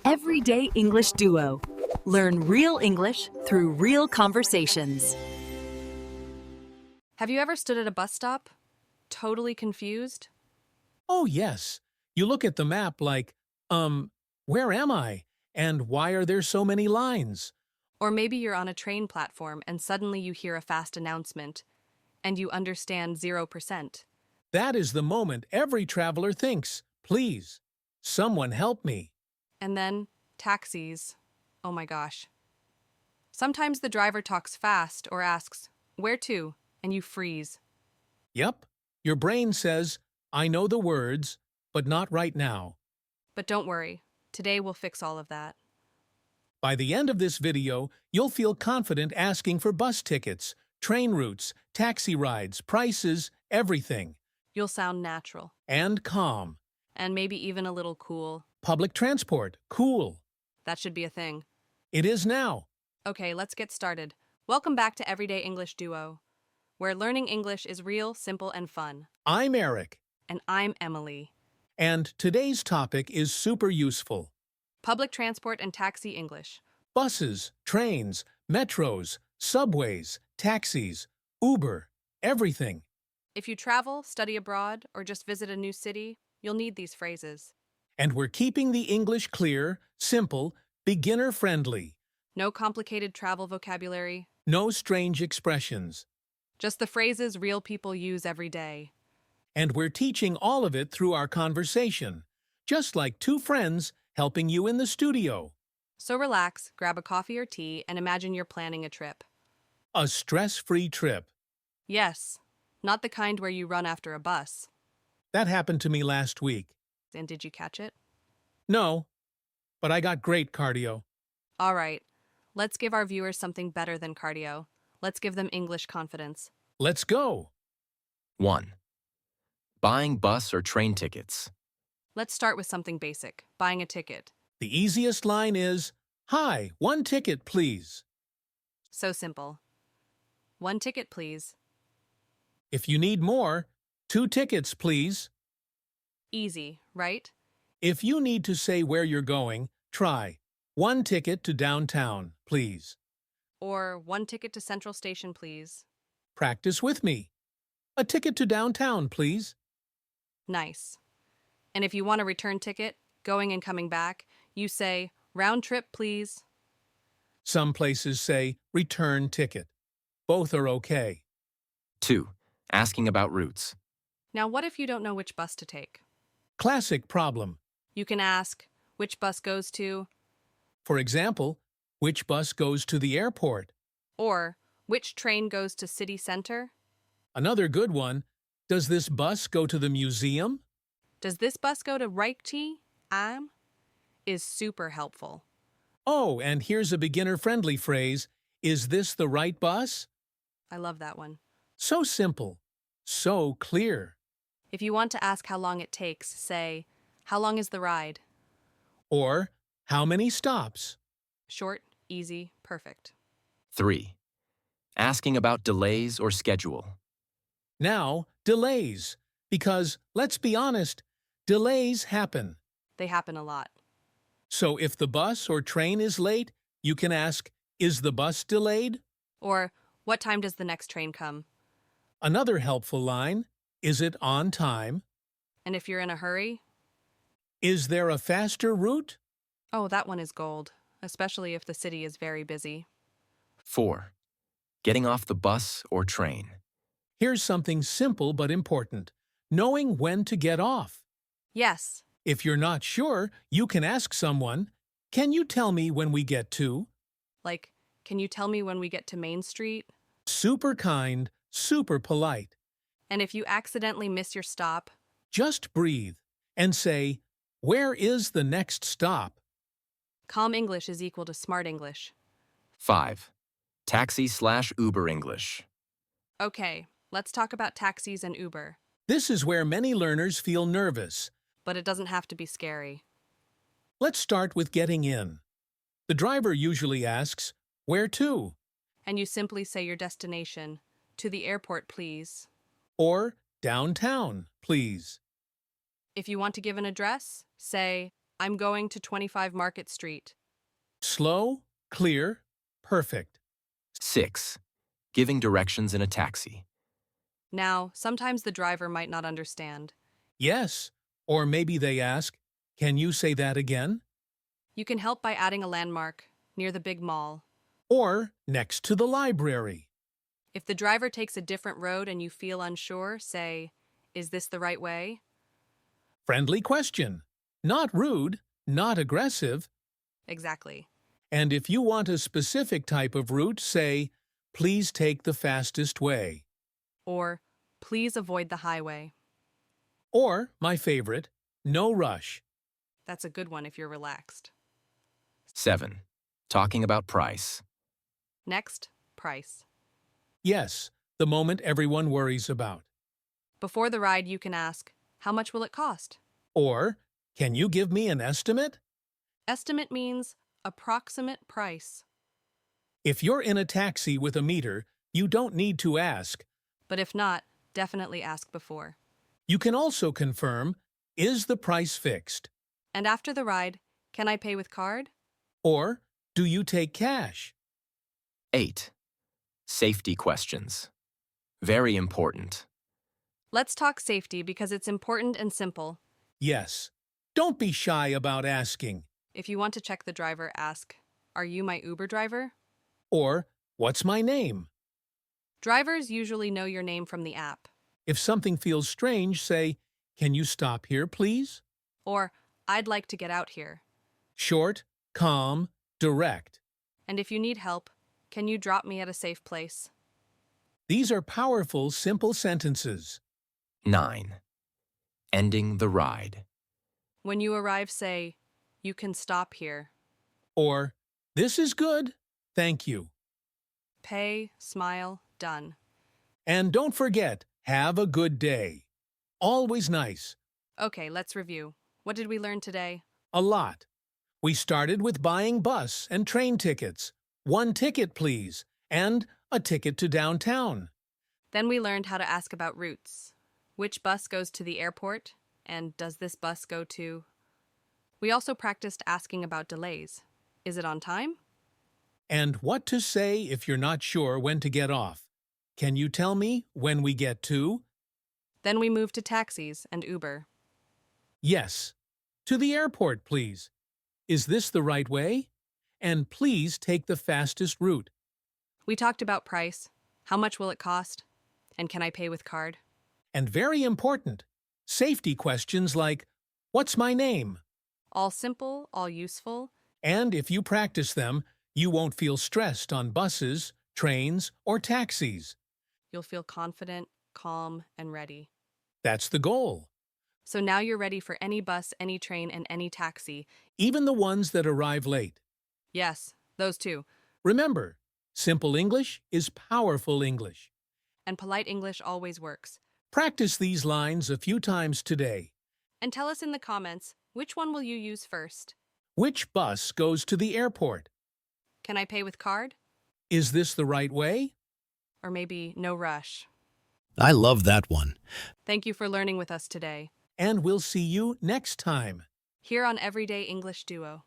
Everyday English Duo. Learn real English through real conversations. Have you ever stood at a bus stop, totally confused? Oh, yes. You look at the map like, where am I? And why are there so many lines? Or maybe you're on a train platform and suddenly you hear a fast announcement, and you understand 0%. That is the moment every traveler thinks, please, someone help me. And then, taxis. Oh my gosh. Sometimes the driver talks fast or asks, "Where to?" and you freeze. Yep, your brain says, I know the words, but not right now. But don't worry, today we'll fix all of that. By the end of this video, you'll feel confident asking for bus tickets, train routes, taxi rides, prices, everything. You'll sound natural. And calm. And maybe even a little cool. Public transport, cool. That should be a thing. It is now. Okay, let's get started. Welcome back to Everyday English Duo, where learning English is real, simple, and fun. I'm Erik. And I'm Emily. And today's topic is super useful. Public transport and taxi English. Buses, trains, metros, subways, taxis, Uber, everything. If you travel, study abroad, or just visit a new city, you'll need these phrases. And we're keeping the English clear, simple, beginner-friendly. No complicated travel vocabulary, No strange expressions. just the phrases real people use every day. And we're teaching all of it through our conversation, just like two friends helping you in the studio. So relax, grab a coffee or tea, and imagine you're planning a trip. A stress-free trip. Yes, not the kind where you run after a bus. That happened to me last week. And did you catch it? No, but I got great cardio. All right, let's give our viewers something better than cardio. Let's give them English confidence. Let's go. 1. Buying bus or train tickets. Let's start with something basic, buying a ticket. The easiest line is, "Hi, one ticket, please." So simple. One ticket, please. If you need more, 2 tickets, please. Easy, right? If you need to say where you're going, try 1 ticket to downtown, please. Or one ticket to Central Station, please. Practice with me. A ticket to downtown, please. Nice. And if you want a return ticket, going and coming back, you say, round trip, please. Some places say return ticket. Both are okay. 2. Asking about routes. Now, what if you don't know which bus to take? Classic problem. You can ask, which bus goes to, For example, which bus goes to the airport? or which train goes to city center? Another good one, does this bus go to the museum? Does this bus go to Reykjavik? Is super helpful. Oh, and here's a beginner-friendly phrase, is this the right bus? I love that one. So simple, so clear. If you want to ask how long it takes, say, how long is the ride? Or, how many stops? Short, easy, perfect. 3. Asking about delays or schedule. Now, delays. Because, let's be honest, delays happen. They happen a lot. So if the bus or train is late, you can ask, is the bus delayed? Or, what time does the next train come? Another helpful line, is it on time? And if you're in a hurry? Is there a faster route? Oh, that one is gold, especially if the city is very busy. 4. Getting off the bus or train. Here's something simple but important, knowing when to get off. Yes, If you're not sure, you can ask someone, can you tell me when we get to? like, can you tell me when we get to Main Street? Super kind, super polite. And if you accidentally miss your stop, Just breathe and say, where is the next stop? calm English is equal to smart English. 5. Taxi/Uber English. Okay, let's talk about taxis and Uber, This is where many learners feel nervous. but it doesn't have to be scary. Let's start with getting in. The driver usually asks, where to? And you simply say your destination, to the airport, please. Or downtown, please. If you want to give an address, say, I'm going to 25 Market Street. Slow, clear, perfect. 6. Giving directions in a taxi. Now, sometimes the driver might not understand. Yes. Or maybe they ask, can you say that again? You can help by adding a landmark near the big mall. Or next to the library. If the driver takes a different road and you feel unsure, say, "Is this the right way?" Friendly question. Not rude, not aggressive. Exactly. And if you want a specific type of route, say, please take the fastest way. Or, "Please avoid the highway." Or, my favorite, no rush. That's a good one if you're relaxed. 7. Talking about price. Next, price. Yes, the moment everyone worries about. Before the ride, you can ask, "How much will it cost?" Or, can you give me an estimate? Estimate means approximate price. If you're in a taxi with a meter, you don't need to ask. But if not, definitely ask before. You can also confirm, is the price fixed? And after the ride, "Can I pay with card?" Or, do you take cash? 8. Safety questions. Very important. Let's talk safety because it's important and simple. Yes. Don't be shy about asking. If you want to check the driver, ask, "Are you my Uber driver?" Or, what's my name? Drivers usually know your name from the app. If something feels strange, say, can you stop here, please? Or, "I'd like to get out here." Short, calm, direct. And if you need help, "Can you drop me at a safe place?" These are powerful, simple sentences. 9. Ending the ride. When you arrive, say, "You can stop here." Or, this is good, thank you. Pay, smile, done. And don't forget, have a good day. Always nice. Okay, let's review. What did we learn today? A lot. We started with buying bus and train tickets. 1 ticket, please, and a ticket to downtown. Then we learned how to ask about routes. Which bus goes to the airport? And does this bus go to... We also practiced asking about delays. Is it on time? And what to say if you're not sure when to get off. Can you tell me when we get to? Then we moved to taxis and Uber. Yes. To the airport, please. Is this the right way? And please take the fastest route. We talked about price. How much will it cost? And can I pay with card? And very important, safety questions like, what's my name? All simple, all useful. And if you practice them, you won't feel stressed on buses, trains, or taxis. You'll feel confident, calm, and ready. That's the goal. So now you're ready for any bus, any train, and any taxi. Even the ones that arrive late. Yes, those too. Remember, simple English is powerful English. And polite English always works. Practice these lines a few times today. And tell us in the comments, which one will you use first? Which bus goes to the airport? Can I pay with card? Is this the right way? Or maybe no rush. I love that one. Thank you for learning with us today. And we'll see you next time. Here on Everyday English Duo.